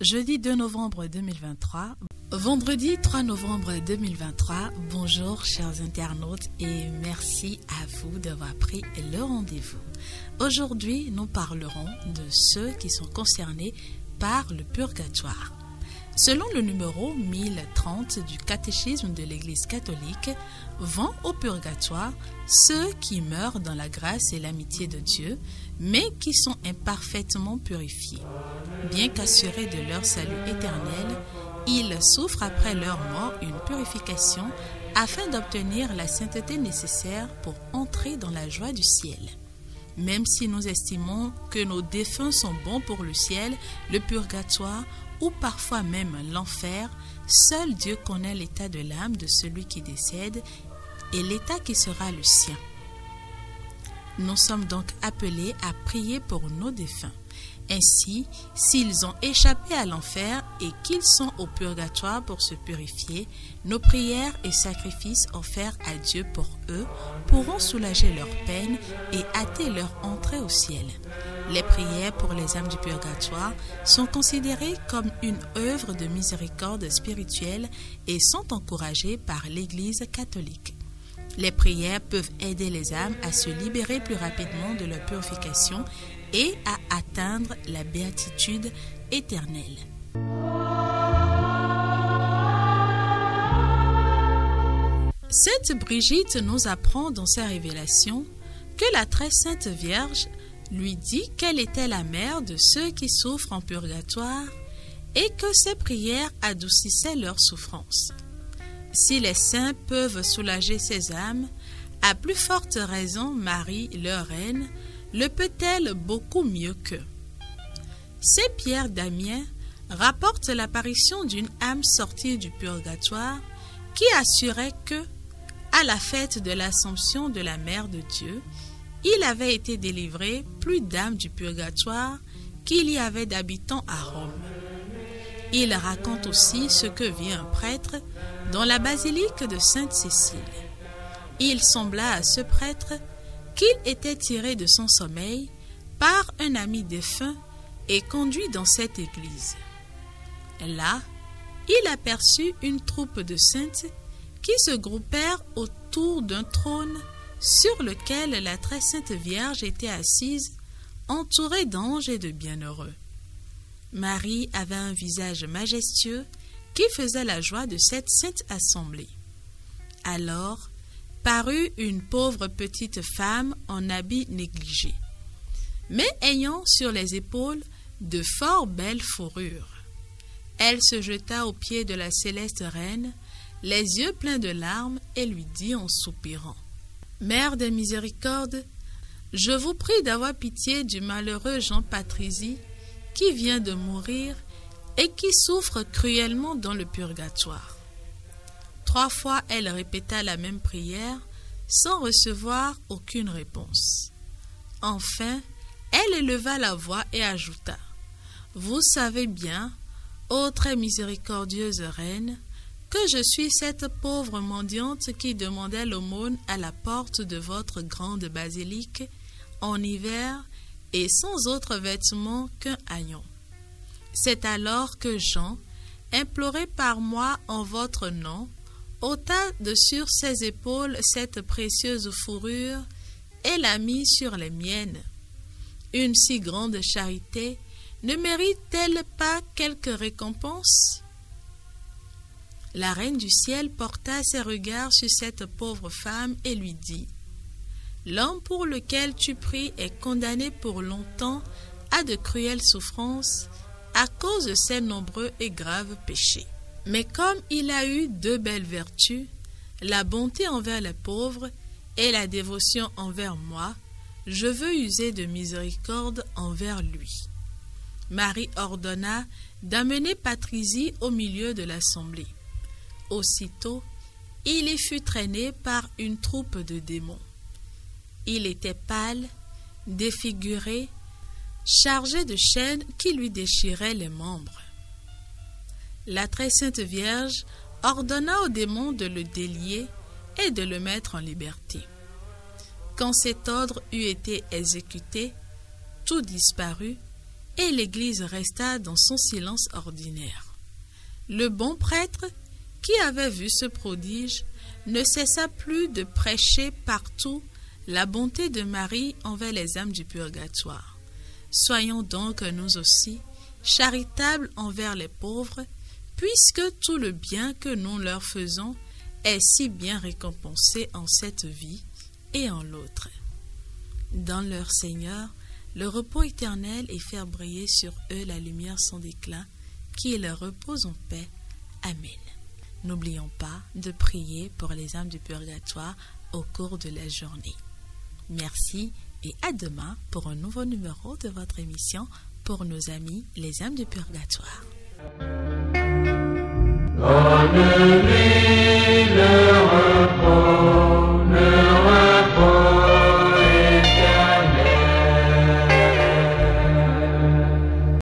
Jeudi 2 novembre 2023, vendredi 3 novembre 2023, bonjour chers internautes et merci à vous d'avoir pris le rendez-vous. Aujourd'hui, nous parlerons de ceux qui sont concernés par le purgatoire. Selon le numéro 1030 du catéchisme de l'Église catholique, vont au purgatoire ceux qui meurent dans la grâce et l'amitié de Dieu, mais qui sont imparfaitement purifiés. Bien qu'assurés de leur salut éternel, ils souffrent après leur mort une purification afin d'obtenir la sainteté nécessaire pour entrer dans la joie du ciel. Même si nous estimons que nos défunts sont bons pour le ciel, le purgatoire ou parfois même l'enfer, seul Dieu connaît l'état de l'âme de celui qui décède et l'état qui sera le sien. Nous sommes donc appelés à prier pour nos défunts. Ainsi, s'ils ont échappé à l'enfer et qu'ils sont au purgatoire pour se purifier, nos prières et sacrifices offerts à Dieu pour eux pourront soulager leur peine et hâter leur entrée au ciel. Les prières pour les âmes du purgatoire sont considérées comme une œuvre de miséricorde spirituelle et sont encouragées par l'Église catholique. Les prières peuvent aider les âmes à se libérer plus rapidement de leur purification et à atteindre la béatitude éternelle. Sainte Brigitte nous apprend dans sa révélation que la très sainte Vierge lui dit qu'elle était la mère de ceux qui souffrent en purgatoire et que ses prières adoucissaient leur souffrance. Si les saints peuvent soulager ces âmes, à plus forte raison Marie, leur reine, le peut-elle beaucoup mieux qu'eux. Saint Pierre d'Amiens rapporte l'apparition d'une âme sortie du purgatoire qui assurait que, à la fête de l'Assomption de la Mère de Dieu, il avait été délivré plus d'âmes du purgatoire qu'il y avait d'habitants à Rome. Il raconte aussi ce que vit un prêtre dans la basilique de Sainte-Cécile. Il sembla à ce prêtre qu'il était tiré de son sommeil par un ami défunt et conduit dans cette église. Là, il aperçut une troupe de saintes qui se groupèrent autour d'un trône sur lequel la très sainte Vierge était assise, entourée d'anges et de bienheureux. Marie avait un visage majestueux qui faisait la joie de cette sainte assemblée. Alors parut une pauvre petite femme en habit négligé, mais ayant sur les épaules de fort belles fourrures. Elle se jeta aux pieds de la céleste reine, les yeux pleins de larmes, et lui dit en soupirant: « Mère des miséricordes, je vous prie d'avoir pitié du malheureux Jean Patrizi qui vient de mourir et qui souffre cruellement dans le purgatoire. » 3 fois, elle répéta la même prière sans recevoir aucune réponse. Enfin, elle éleva la voix et ajouta: « Vous savez bien, ô très miséricordieuse reine, que je suis cette pauvre mendiante qui demandait l'aumône à la porte de votre grande basilique en hiver et sans autre vêtement qu'un haillon. C'est alors que Jean, imploré par moi en votre nom, ôta de sur ses épaules cette précieuse fourrure et l'a mise sur les miennes. Une si grande charité ne mérite-t-elle pas quelque récompense? » La reine du ciel porta ses regards sur cette pauvre femme et lui dit: « L'homme pour lequel tu pries est condamné pour longtemps à de cruelles souffrances à cause de ses nombreux et graves péchés. Mais comme il a eu 2 belles vertus, la bonté envers les pauvres et la dévotion envers moi, je veux user de miséricorde envers lui. » Marie ordonna d'amener Patrizi au milieu de l'assemblée. Aussitôt, il y fut traîné par une troupe de démons. Il était pâle, défiguré, chargé de chaînes qui lui déchiraient les membres. La très sainte Vierge ordonna aux démons de le délier et de le mettre en liberté. Quand cet ordre eut été exécuté, tout disparut et l'Église resta dans son silence ordinaire. Le bon prêtre, qui avait vu ce prodige, ne cessa plus de prêcher partout la bonté de Marie envers les âmes du purgatoire. Soyons donc nous aussi charitables envers les pauvres, puisque tout le bien que nous leur faisons est si bien récompensé en cette vie et en l'autre. Dans leur Seigneur, le repos éternel et faire briller sur eux la lumière sans déclin, qui leur repose en paix. Amen. N'oublions pas de prier pour les âmes du purgatoire au cours de la journée. Merci et à demain pour un nouveau numéro de votre émission pour nos amis les âmes du purgatoire. Donne-lui le